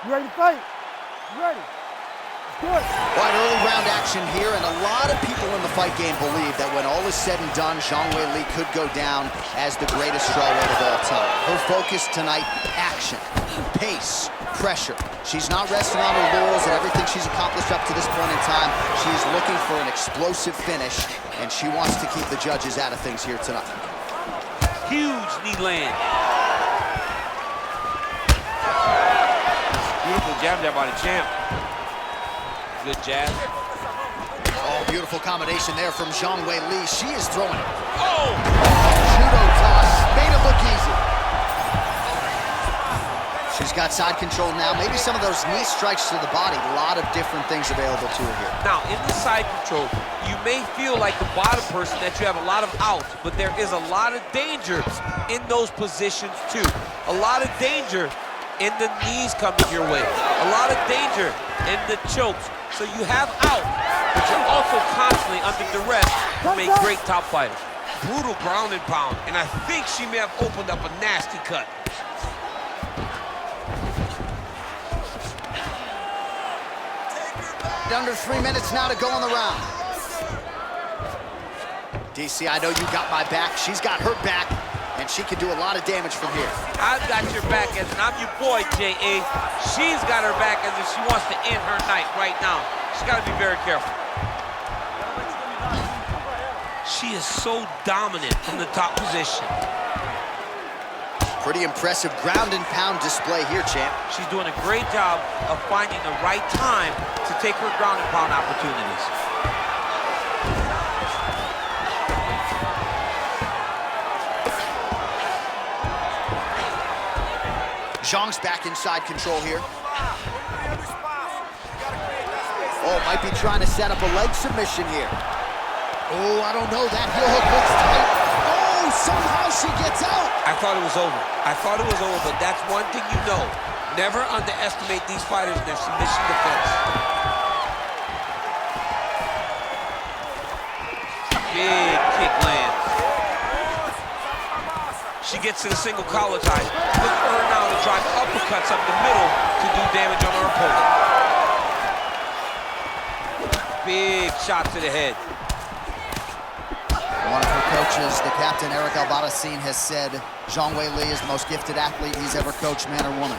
You ready to fight? You ready? Good. All right, early round action here, and a lot of people in the fight game believe that when all is said and done, Zhang Weili could go down as the greatest strawweight of all time. Her focus tonight, action, pace, pressure. She's not resting on her laurels and everything she's accomplished up to this point in time. She is looking for an explosive finish, and she wants to keep the judges out of things here tonight. Huge knee land. Beautiful jab there by the champ. Good jab. Oh, beautiful combination there from Zhang Weili. She is throwing it. Oh! Judo toss. Made it look easy. She's got side control now. Maybe some of those knee strikes to the body. A lot of different things available to her here. Now, in the side control, you may feel like the bottom person that you have a lot of outs, but there is a lot of danger in those positions too. A lot of danger in the knees coming your way. A lot of danger in the chokes. So you have out, but you're also constantly under duress to make great top fighters. Brutal ground and pound, and I think she may have opened up a nasty cut. Under 3 minutes now to go in the round. DC, I know you got my back. She's got her back, and she can do a lot of damage from here. I've got your back, as in I'm your boy, J.A. She's got her back as if she wants to end her night right now. She's got to be very careful. She is so dominant from the top position. Pretty impressive ground and pound display here, champ. She's doing a great job of finding the right time to take her ground and pound opportunities. Zhang's back inside control here. Oh, might be trying to set up a leg submission here. Oh, I don't know. That heel hook looks tight. Oh, somehow she gets out. I thought it was over. I thought it was over, but that's one thing you know. Never underestimate these fighters in their submission defense. Big kick lands. She gets to the single collar tie. Look for her now to drive uppercuts up the middle to do damage on her opponent. Big shot to the head. One of her coaches, the captain, Eric Albarracin, has said Zhang Weili is the most gifted athlete he's ever coached, man or woman.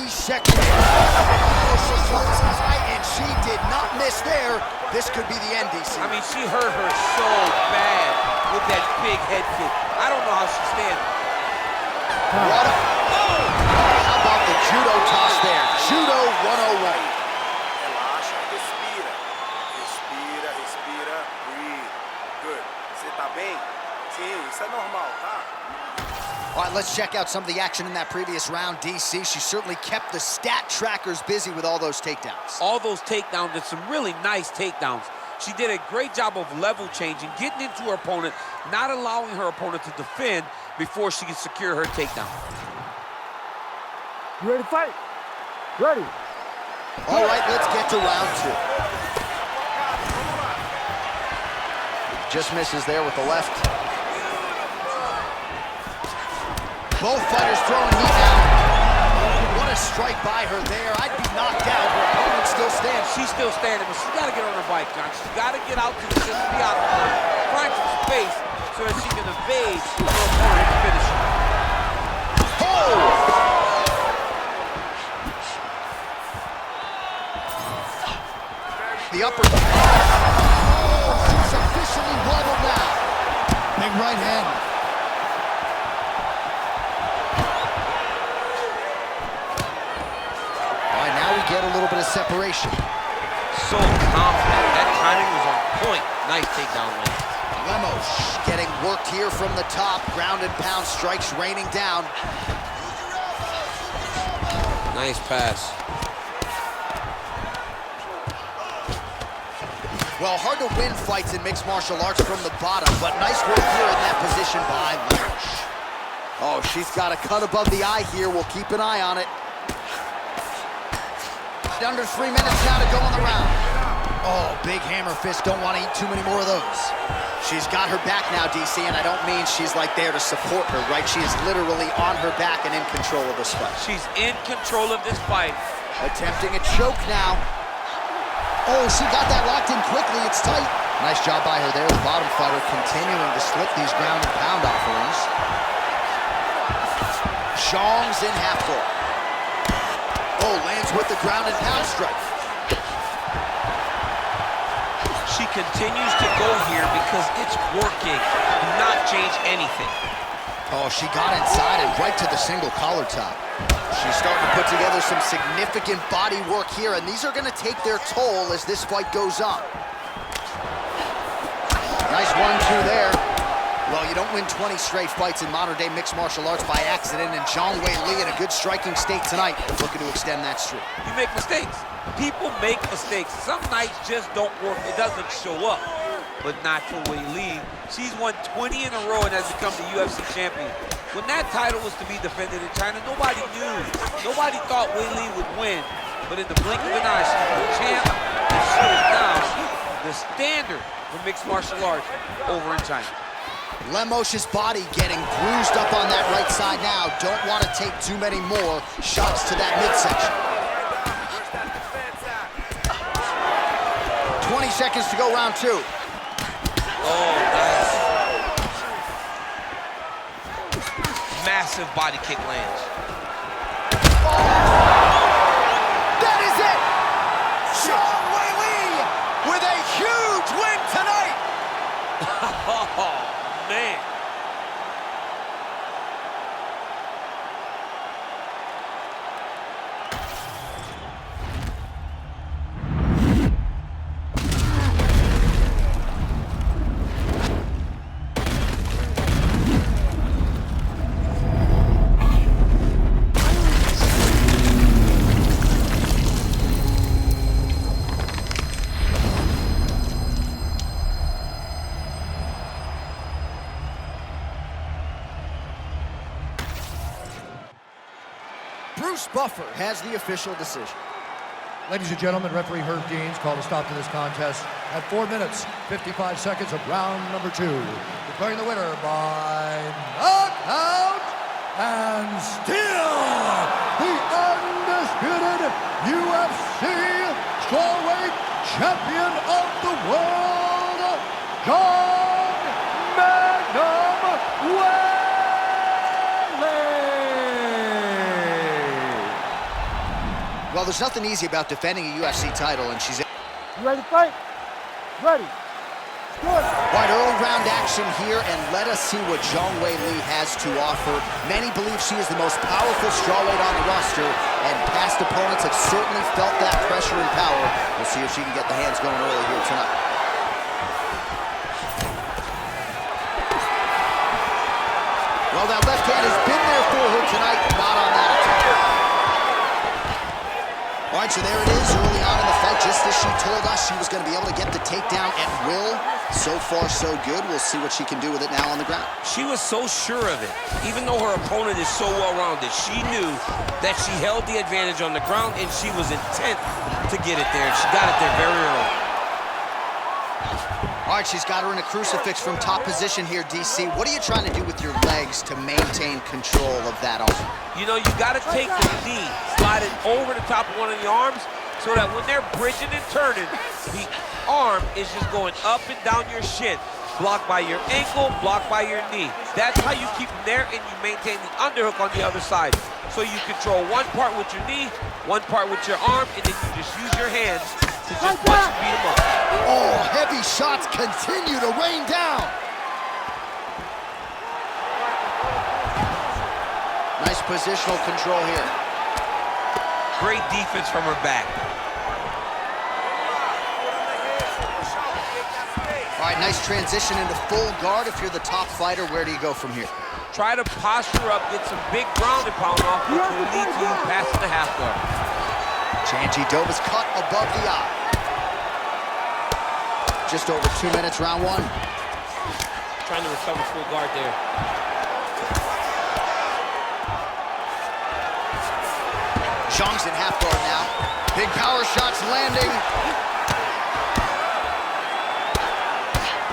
Seconds. And she did not miss there. This could be the end, DC. I mean, she hurt her so bad with that big head kick. I don't know how she stands. What a... Oh! How about the judo toss there? Judo 101. Relaxa, respira. Respira, respira, breathe. Good. Você tá bem? Sim, isso é normal, tá? All right, let's check out some of the action in that previous round. DC, she certainly kept the stat trackers busy with all those takedowns. All those takedowns, and some really nice takedowns. She did a great job of level changing, getting into her opponent, not allowing her opponent to defend before she can secure her takedown. You ready to fight? Ready. All right, let's get to round two. Just misses there with the left. Both fighters throwing heat now. What a strike by her there. I'd be knocked out. Her opponent still stands. She's still standing, but she's got to get on her bike, John. She's got to get out to the center of the octagon, find some space so that she can evade her opponent's finish. Oh! The upper. Oh, she's officially wobbled now. Big right hand. Get a little bit of separation. So confident. That timing was on point. Nice takedown lane. Lemos getting worked here from the top. Ground and pound strikes raining down. Nice pass. Well, hard to win fights in mixed martial arts from the bottom, but nice work here in that position by Lemos. Oh, she's got a cut above the eye here. We'll keep an eye on it. Under 3 minutes now to go in the round. Oh, big hammer fist. Don't want to eat too many more of those. She's got her back now, DC, and I don't mean she's like there to support her, right? She is literally on her back and in control of this fight. She's in control of this fight. Attempting a choke now. Oh, she got that locked in quickly. It's tight. Nice job by her there. The bottom fighter continuing to slip these ground and pound offerings. Zhang's in half guard. Oh, lands with the ground and pound strike. She continues to go here because it's working. Do not change anything. Oh, she got inside and right to the single collar top. She's starting to put together some significant body work here, and these are going to take their toll as this fight goes on. Nice 1-2 there. Well, you don't win 20 straight fights in modern-day mixed martial arts by accident, and Zhang Weili in a good striking state tonight, looking to extend that streak. You make mistakes. People make mistakes. Some nights just don't work. It doesn't show up. But not for Weili. She's won 20 in a row and has become the UFC champion. When that title was to be defended in China, nobody knew. Nobody thought Weili would win. But in the blink of an eye, she's the champ, and she is now the standard for mixed martial arts over in China. Lemos's body getting bruised up on that right side now. Don't want to take too many more shots to that midsection. 20 seconds to go, round 2. Oh, nice. Massive body kick lands. That is it! Zhang Weili with a huge win tonight! Oh, man. Bruce Buffer has the official decision. Ladies and gentlemen, referee Herb Deans called a stop to this contest at 4 minutes, 55 seconds of round number 2. Declaring the winner by knockout and still the undisputed UFC strawweight champion of the world, Zhang Weili. Well, there's nothing easy about defending a UFC title, and she's... You ready to fight? Ready. Good. All right, early round action here, and let us see what Zhang Weili has to offer. Many believe she is the most powerful strawweight on the roster, and past opponents have certainly felt that pressure and power. We'll see if she can get the hands going early here tonight. Well, that left hand has been there for her tonight, not on that attack. All right, so there it is, early on in the fight, just as she told us she was going to be able to get the takedown at will. So far, so good. We'll see what she can do with it now on the ground. She was so sure of it. Even though her opponent is so well-rounded, she knew that she held the advantage on the ground, and she was intent to get it there, and she got it there very early. All right, she's got her in a crucifix from top position here, DC. What are you trying to do with your legs to maintain control of that arm? You know, you got to take the knee, slide it over the top of one of the arms, so that when they're bridging and turning, the arm is just going up and down your shin. Blocked by your ankle, blocked by your knee. That's how you keep them there, and you maintain the underhook on the other side. So you control one part with your knee, one part with your arm, and then you just use your hands to just punch and beat them up. Oh, heavy shots continue to rain down. Nice positional control here. Great defense from her back. All right, nice transition into full guard. If you're the top fighter, where do you go from here? Try to posture up, get some big ground and pound off, which will lead to you passing the half guard. Janji Dova's cut above the eye. Just over 2 minutes, round 1. Trying to recover full guard there. Zhang's in half guard now. Big power shots landing.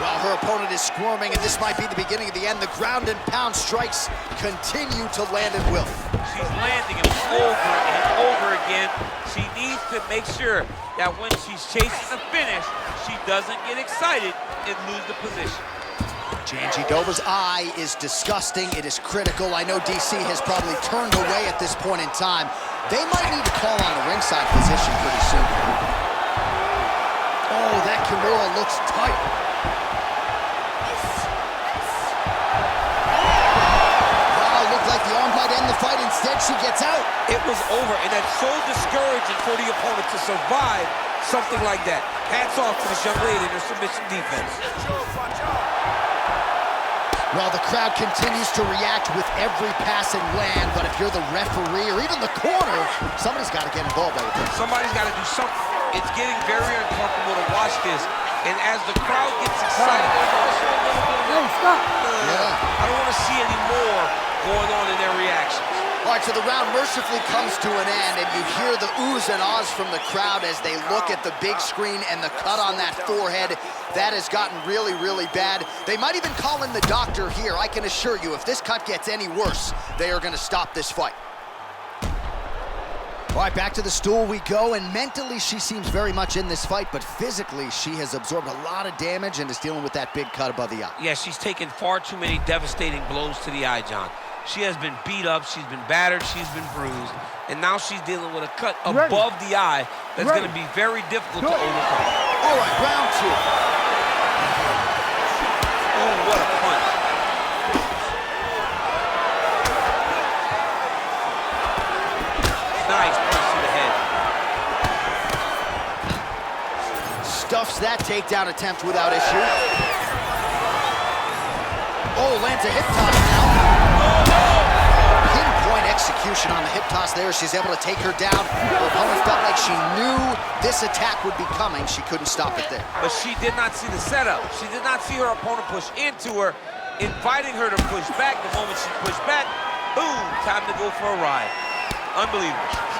Well, her opponent is squirming, and this might be the beginning of the end. The ground and pound strikes continue to land at will. She's landing them over and over again. She needs to make sure that when she's chasing the finish, she doesn't get excited and lose the position. Janjidova's eye is disgusting. It is critical. I know DC has probably turned away at this point in time. They might need to call on the ringside position pretty soon. Oh, that Kimura looks tight. Wow, looked like the arm might end the fight. Instead, she gets out. It was over, and that's so discouraging for the opponent to survive something like that. Hats off to this young lady and her submission defense. Well, the crowd continues to react with every passing land, but if you're the referee or even the corner, somebody's got to get involved, I would think. Somebody's got to do something. It's getting very uncomfortable to watch this, and as the crowd gets excited, there's also a little bit of I don't want to see any more going on in their reactions. All right, so the round mercifully comes to an end, and you hear the oohs and ahs from the crowd as they look at the big screen and the cut on that forehead. That has gotten really, really bad. They might even call in the doctor here. I can assure you, if this cut gets any worse, they are going to stop this fight. All right, back to the stool we go, and mentally she seems very much in this fight, but physically she has absorbed a lot of damage and is dealing with that big cut above the eye. Yeah, she's taken far too many devastating blows to the eye, John. She has been beat up, she's been battered, she's been bruised, and now she's dealing with a cut above the eye that's going to be very difficult to overcome. All right, round two. Oh, what a punch. Nice punch to the head. Stuffs that takedown attempt without issue. Oh, lands a hip toss now. Pinpoint execution on the hip toss there. She's able to take her down. Her opponent felt like she knew this attack would be coming. She couldn't stop it there. But she did not see the setup. She did not see her opponent push into her, inviting her to push back. The moment she pushed back, boom, time to go for a ride. Unbelievable.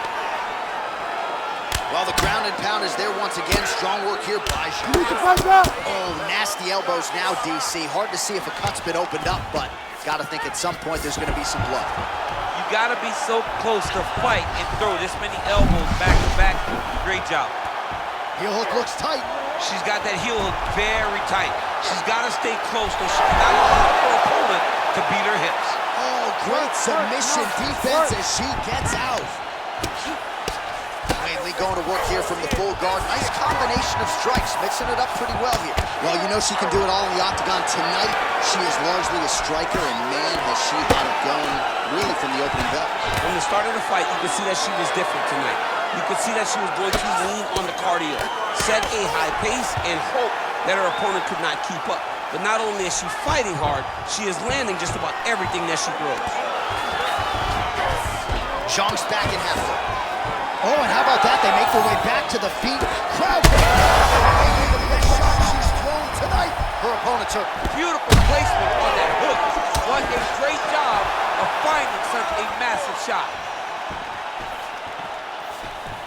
Well, the ground and pound is there once again. Strong work here by Zhang. Oh, nasty elbows now, DC. Hard to see if a cut's been opened up, but got to think at some point there's going to be some blood. You got to be so close to fight and throw this many elbows back to back. Great job. Heel hook looks tight. She's got that heel hook very tight. She's got to stay close so she cannot allow her opponent to beat her hips. Oh, great submission defense as she gets out. Weili going to work here from the full guard. Nice combination of strikes, mixing it up pretty well here. Well, you know she can do it all in the octagon tonight. She is largely a striker, and man, has she had it going really from the opening bell. From the start of the fight, you could see that she was different tonight. You could see that she was going to lean on the cardio, set a high pace, and hope that her opponent could not keep up. But not only is she fighting hard, she is landing just about everything that she throws. Zhang's back in half guard. Oh, and how about that? They make their way back to the feet. Crowd. Maybe the best shot she's thrown tonight. Her opponent's hurt. Beautiful placement on that hook. What a great job of finding such a massive shot.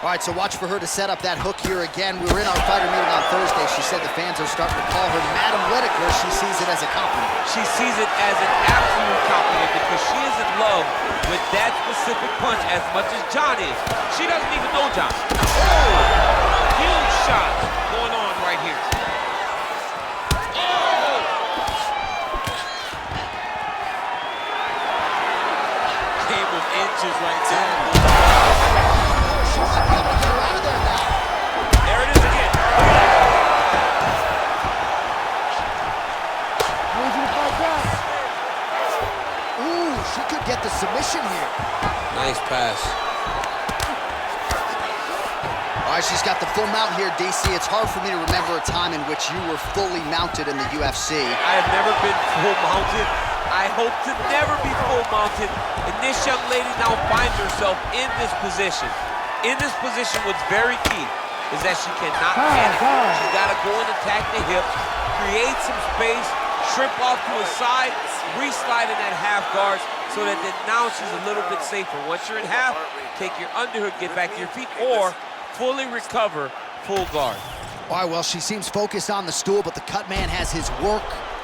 All right, so watch for her to set up that hook here again. We were in our fighter meeting on Thursday. She said the fans are starting to call her Madam Whitaker. She sees it as a compliment. She sees it as an absolute compliment because she is in love with that specific punch as much as John is. She doesn't even know John. Oh, huge shot going on right here. Oh! Game of inches right there. There it is again. Ooh, she could get the submission here. Nice pass. All right, she's got the full mount here, DC. It's hard for me to remember a time in which you were fully mounted in the UFC. I have never been full mounted. I hope to never be full mounted. And this young lady now finds herself in this position. In this position, what's very key is that she cannot panic. She's got to go and attack the hips, create some space, shrimp off to a side, re-slide in that half guard so that then now she's a little bit safer. Once you're in half, take your underhook, get back to your feet, or fully recover, full guard. All right, well, she seems focused on the stool, but the cut man has his work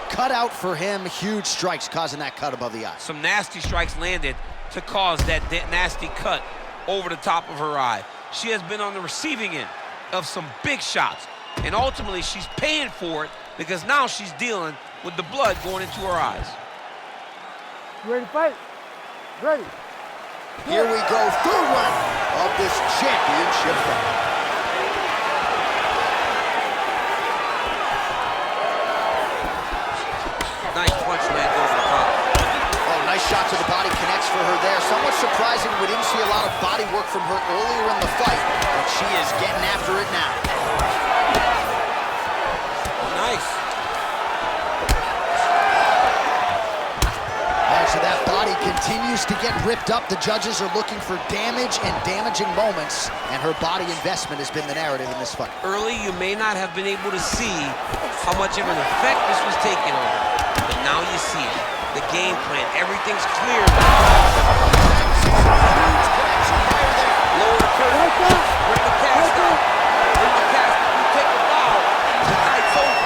cut out for him. Huge strikes causing that cut above the eye. Some nasty strikes landed to cause that nasty cut over the top of her eye. She has been on the receiving end of some big shots, and ultimately she's paying for it because now she's dealing with the blood going into her eyes. You ready to fight? Ready. Here we go, third round of this championship fight. Nice punch land over the top. Oh, nice shot to the body, connects for her there. Somewhat surprising, we didn't see a lot of body work from her earlier in the fight, but she is getting after it now. Nice. So that body continues to get ripped up. The judges are looking for damage and damaging moments, and her body investment has been the narrative in this fight. Early, you may not have been able to see how much of an effect this was taking on her, but now you see it. The game plan, everything's clear. Lower the curtain, bring the cast up, bring the cast up, you take the bow, tonight's over.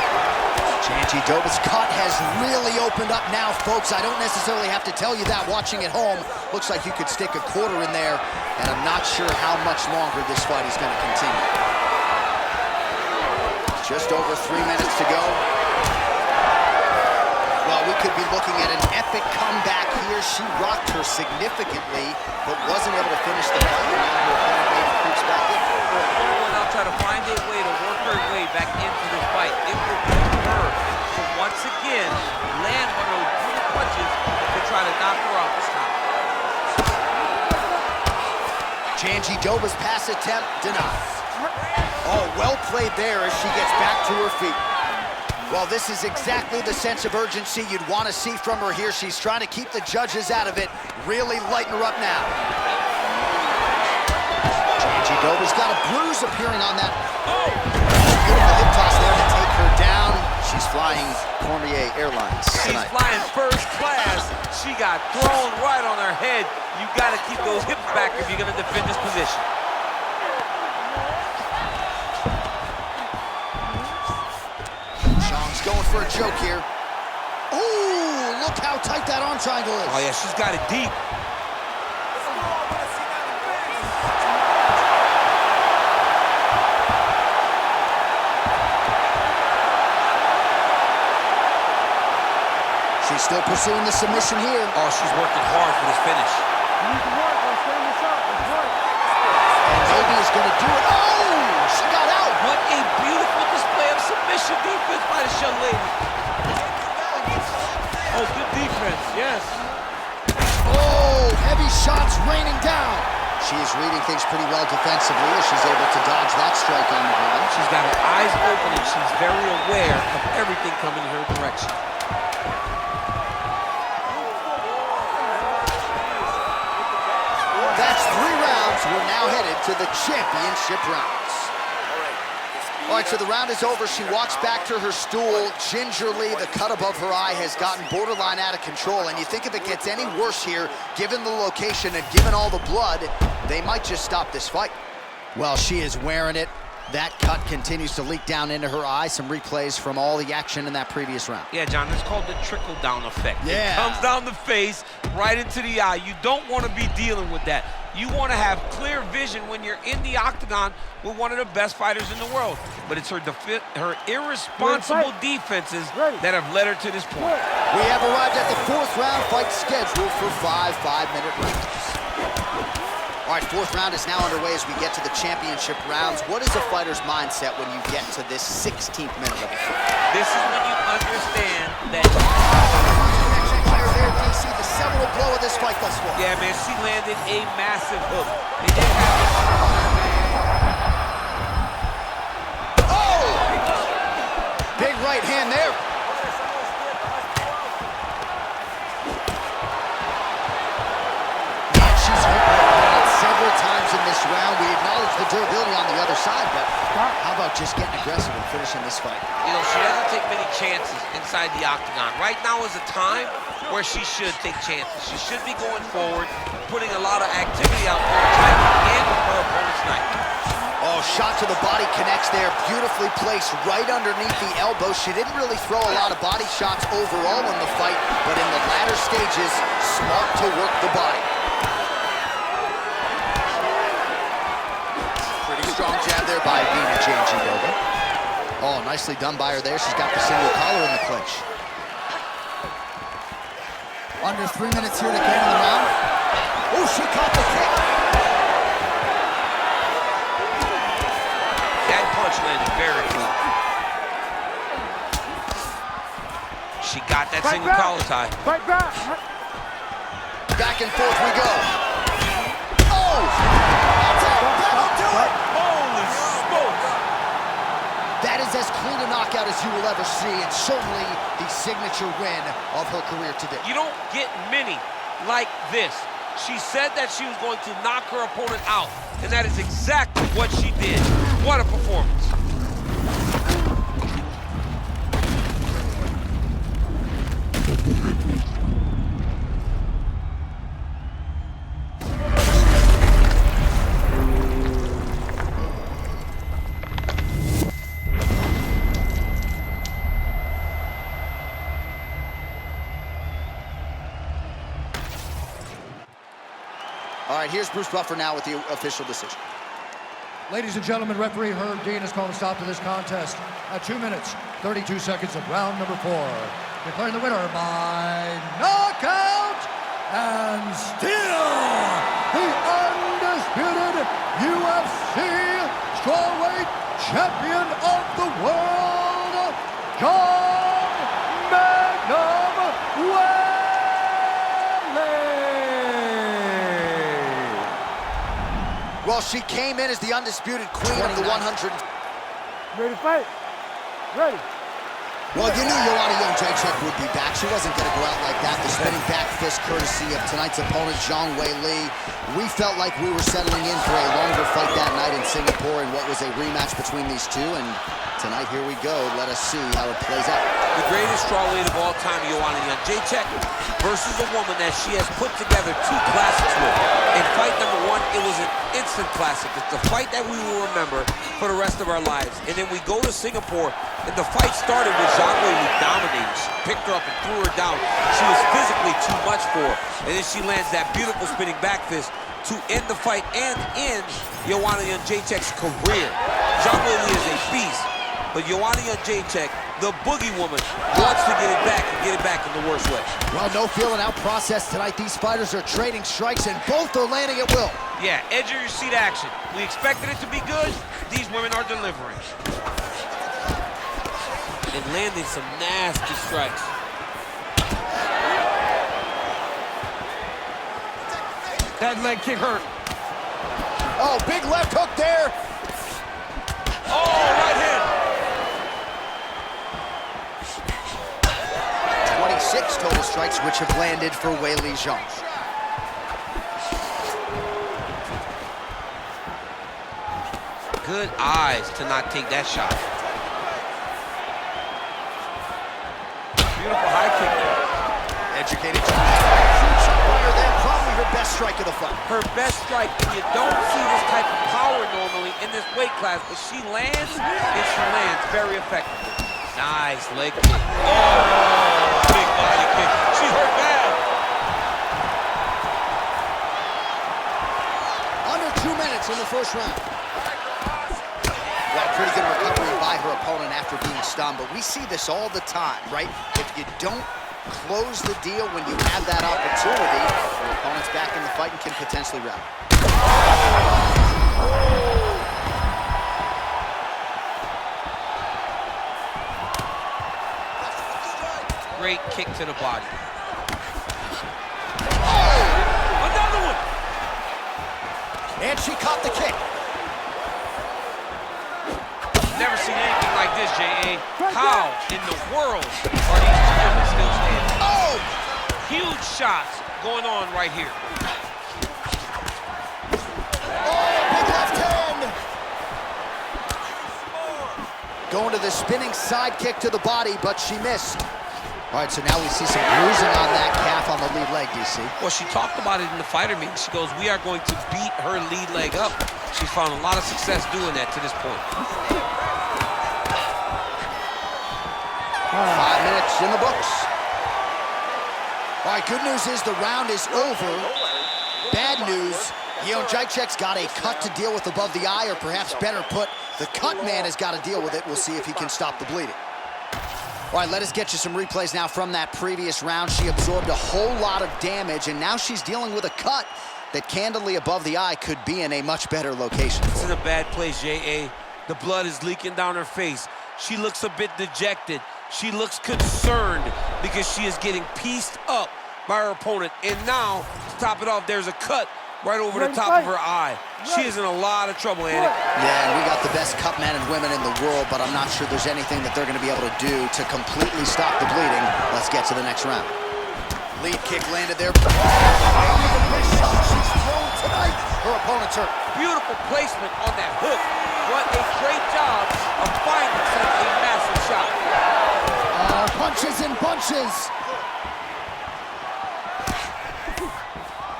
Doba's cut has really opened up now, folks. I don't necessarily have to tell you that watching at home. Looks like you could stick a quarter in there, and I'm not sure how much longer this fight is going to continue. Just over 3 minutes to go. Well, we could be looking at an epic comeback here. She rocked her significantly, but wasn't able to finish the fight. Now her opponent maybe creeps back in. Will now try to find a way to work her way back into this fight. It will take her to once again land one of those brutal punches to try to knock her out this time. Zhang Doba's pass attempt denied. Oh, well played there as she gets back to her feet. Well, this is exactly the sense of urgency you'd want to see from her here. She's trying to keep the judges out of it, really lighten her up now. Zhang Doba's got a bruise appearing on that. Beautiful hip toss there to take her down. She's flying Cormier Airlines tonight. She's flying first class. She got thrown right on her head. You got to keep those hips back if you're going to defend this position. Zhang's going for a choke here. Oh, look how tight that arm triangle is. Oh, yeah, she's got it deep. She's still pursuing the submission here. Oh, she's working hard for this finish. You need to work. Let's stand this up. Let's work. And maybe is going to do it. Oh, she got out. What a beautiful display of submission defense by this young lady. Oh, good defense, yes. Oh, heavy shots raining down. She is reading things pretty well defensively as she's able to dodge that strike on the ground. She's got her eyes open and she's very aware of everything coming her direction. That's 3 rounds. We're now headed to the championship rounds. All right, so the round is over. She walks back to her stool gingerly. The cut above her eye has gotten borderline out of control. And you think if it gets any worse here, given the location and given all the blood, they might just stop this fight. Well, she is wearing it. That cut continues to leak down into her eye. Some replays from all the action in that previous round. Yeah, John, that's called the trickle-down effect. Yeah. It comes down the face, right into the eye. You don't want to be dealing with that. You want to have clear vision when you're in the octagon with one of the best fighters in the world. But it's her irresponsible defenses that have led her to this point. We have arrived at the 4th round, fight scheduled for 5 5-minute rounds. All right, 4th round is now underway as we get to the championship rounds. What is a fighter's mindset when you get to this 16th minute of the fight? This is when you understand that... There, DC, the seminal blow of this fight thus far. Yeah, man, she landed a massive hook. They didn't have Oh! Big right hand there. And she's hurt her opponent several times in this round. We acknowledge the durability on the other side, but how about just getting aggressive and finishing this fight? You know, she doesn't take many chances inside the octagon. Right now is a time where she should take chances. She should be going forward, putting a lot of activity out there, trying to handle her opponent's night. Oh, shot to the body connects there. Beautifully placed right underneath the elbow. She didn't really throw a lot of body shots overall in the fight, but in the latter stages, smart to work the body. Pretty strong jab there by Vina Jandiroba. Oh, nicely done by her there. She's got the single collar in the clinch. Under 3 minutes here to get in the round. Oh, she caught the kick. That punch landed very clean. She got that Fight single back. collar tie. Fight back. Back and forth we go. Oh! That's it. That'll do it. Holy smokes! That is as clean a knockout as you will ever see, and certainly the signature win of her career today. You don't get many like this. She said that she was going to knock her opponent out, and that is exactly what she did. What a performance. All right, here's Bruce Buffer now with the official decision. Ladies and gentlemen, referee Herb Dean has called a stop to this contest at 2 minutes, 32 seconds of round number 4. Declaring the winner by knockout and still the undisputed UFC strawweight champion of the world, Zhang Weili. Well, she came in as the undisputed queen of the 100. Ready to fight? Ready. Well, you knew Joanna Jędrzejczyk would be back. She wasn't going to go out like that. The spinning back fist courtesy of tonight's opponent, Zhang Weili. We felt like we were settling in for a longer fight that night in Singapore in what was a rematch between these two. And tonight, here we go. Let us see how it plays out. The greatest strawweight of all time, Joanna Jędrzejczyk, versus a woman that she has put together 2 classics with. In fight number 1, it was an instant classic. It's the fight that we will remember for the rest of our lives. And then we go to Singapore, and the fight started with Zhang Weili dominating. She picked her up and threw her down. She was physically too much for her. And then she lands that beautiful spinning back fist to end the fight and end Joanna Jędrzejczyk's career. Zhang Weili is a beast, but Joanna Jędrzejczyk, the boogie woman, wants to get it back and get it back in the worst way. Well, no feeling out process tonight. These fighters are trading strikes, and both are landing at will. Yeah, edge of your seat action. We expected it to be good. These women are delivering. And landing some nasty strikes. That leg kick hurt. Oh, big left hook there. Oh, right hand. 26 total strikes, which have landed for Weili Zhang. Good eyes to not take that shot. Beautiful high kick there. Educated shoots up by her there. Probably her best strike of the fight. Her best strike, and you don't see this type of power normally in this weight class, but she lands, and she lands very effectively. Nice leg kick. Oh, big body kick. She hurt bad. Under 2 minutes in the first round. Well, pretty good recovery by her opponent after being stunned, but we see this all the time, right? If you don't close the deal when you have that opportunity, your opponent's back in the fight and can potentially rally. Great kick to the body. Oh! Another one! And she caught the kick. Never seen anything like this, J.A. How in the world are these two women still standing? Oh! Huge shots going on right here. Oh, big left hand. Going to the spinning side kick to the body, but she missed. All right, so now we see some bruising on that calf on the the lead leg, DC. Well, she talked about it in the fighter meeting. She goes, we are going to beat her lead leg up. She's found a lot of success doing that to this point. 5 minutes in the books. All right, good news is the round is over. Bad news, Jędrzejczyk's got a cut to deal with above the eye, or perhaps better put, the cut man has got to deal with it. We'll see if he can stop the bleeding. All right, let us get you some replays now from that previous round. She absorbed a whole lot of damage, and now she's dealing with a cut that candidly above the eye could be in a much better location. It's in a bad place, J.A. The blood is leaking down her face. She looks a bit dejected. She looks concerned because she is getting pieced up by her opponent. And now, to top it off, there's a cut right over the top of her eye. She is in a lot of trouble, Andy. Yeah, and we got the best cut men and women in the world, but I'm not sure there's anything that they're going to be able to do to completely stop the bleeding. Let's get to the next round. Lead kick landed there. She's thrown tonight. Her opponent's hurt. Beautiful placement on that hook. What a great job of finding such a massive shot. Punches and bunches.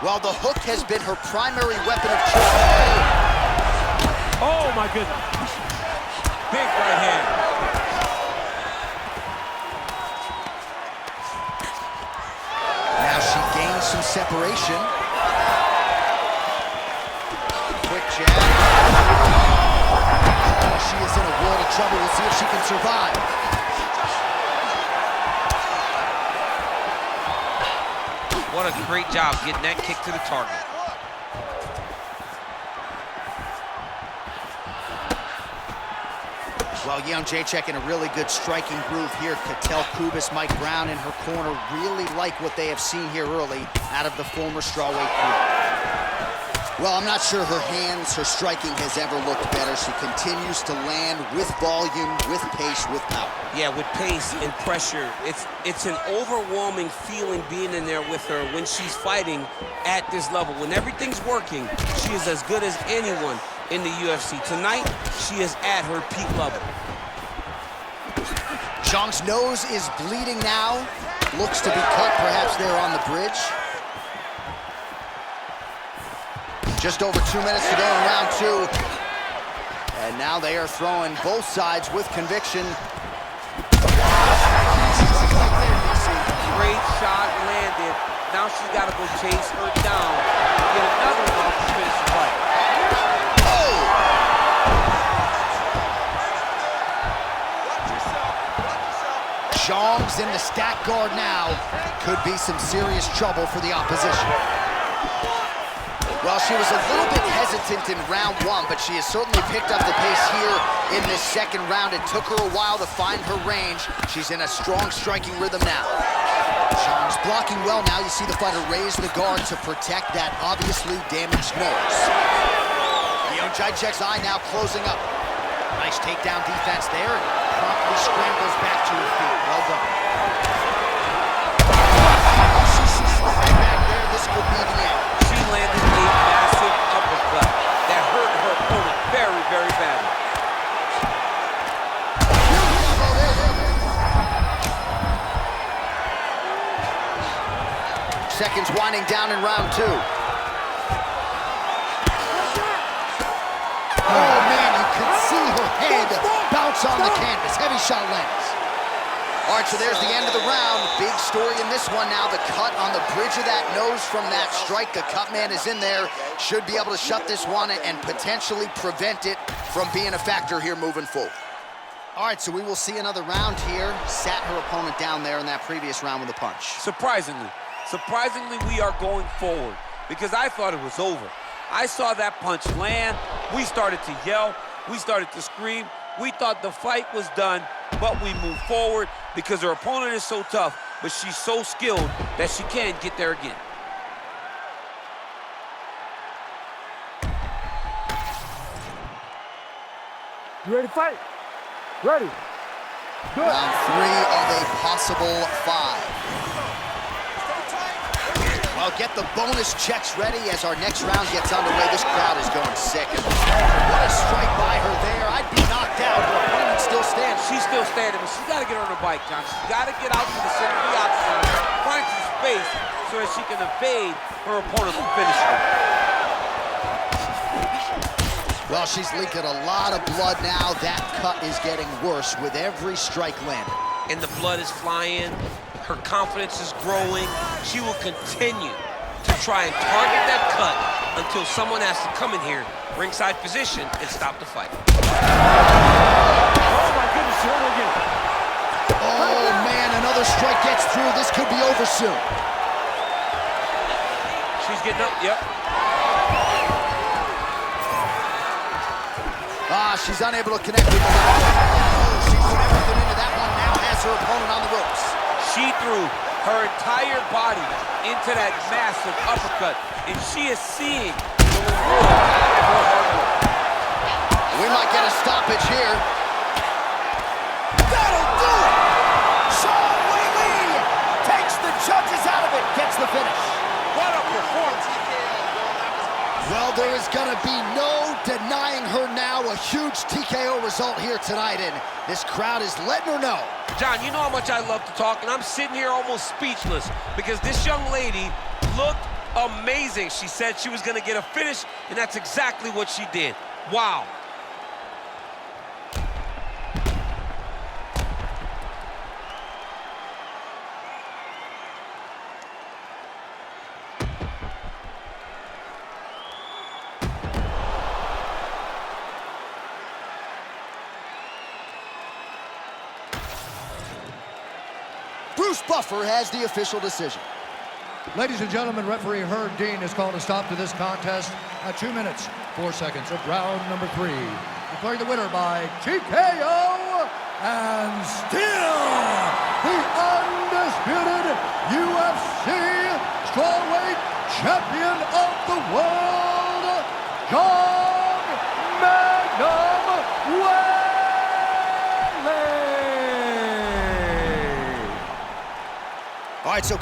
Well, the hook has been her primary weapon of choice. Oh, my goodness. Big right hand. Now she gains some separation. Quick jab. Oh, she is in a world of trouble. We'll see if she can survive. What a great job getting that kick to the target. Well, Jędrzejczyk in a really good striking groove here. Cattell Kubis, Mike Brown in her corner really like what they have seen here early out of the former strawweight group. Well, I'm not sure her hands, her striking has ever looked better. She continues to land with volume, with pace, with power. Yeah, with pace and pressure. It's an overwhelming feeling being in there with her when she's fighting at this level. When everything's working, she is as good as anyone in the UFC. Tonight, she is at her peak level. Zhang's nose is bleeding now. Looks to be cut, perhaps there on the bridge. Just over 2 minutes to go in round two. And now they are throwing both sides with conviction. Great shot landed. Now she's got to go chase her down. Get another one to finish the fight. Oh! Zhang's in the stack guard now. Could be some serious trouble for the opposition. Well, she was a little bit hesitant in round one, but she has certainly picked up the pace here in this second round. It took her a while to find her range. She's in a strong striking rhythm now. Zhang's blocking well now. You see the fighter raise the guard to protect that obviously damaged nose. Jędrzejczyk's eye now closing up. Nice takedown defense there, and promptly scrambles back to her feet. Well done. She's slipping back there. This could be the end. She landed a massive uppercut that hurt her opponent very, very badly. Seconds winding down in round two. Oh, man, you could see her head bounce on the canvas. Heavy shot lands. All right, so there's the end of the round. Big story in this one now. The cut on the bridge of that nose from that strike. The cut man is in there. Should be able to shut this one and potentially prevent it from being a factor here moving forward. All right, so we will see another round here. Sat her opponent down there in that previous round with a punch. Surprisingly, we are going forward because I thought it was over. I saw that punch land. We started to yell. We started to scream. We thought the fight was done, but we moved forward because her opponent is so tough, but she's so skilled that she can get there again. You ready to fight? Ready. Good. Round three of a possible five. Well, get the bonus checks ready as our next round gets underway. This crowd is going sick. What a strike by her there. I'd be knocked out. Her opponent still stands. She's still standing, but she's got to get on her bike, John. She's got to get out to the center of the octagon, find some space so that she can evade her opponent from finishing. Well, she's leaking a lot of blood now. That cut is getting worse with every strike landed. And the blood is flying. Her confidence is growing. She will continue to try and target that cut until someone has to come in here, ringside position, and stop the fight. Oh my goodness, she won again. Oh man, another strike gets through. This could be over soon. She's getting up, yep. She's unable to connect with the left. She put everything into that one, now has her opponent on the ropes. She threw her entire body into that massive uppercut, and she is seeing the reward of her hard work. We might get a stoppage here. That'll do it! Weili takes the judges out of it, gets the finish. What a performance! Well, there is gonna be no denying her now. A huge TKO result here tonight, and this crowd is letting her know. John, you know how much I love to talk, and I'm sitting here almost speechless because this young lady looked amazing. She said she was gonna get a finish, and that's exactly what she did. Wow. Bruce Buffer has the official decision. Ladies and gentlemen, referee Herb Dean has called a stop to this contest at 2 minutes, 4 seconds of round number 3. Declaring the winner by TKO and still the undisputed UFC strawweight champion of the world, Zhang Weili. All right, so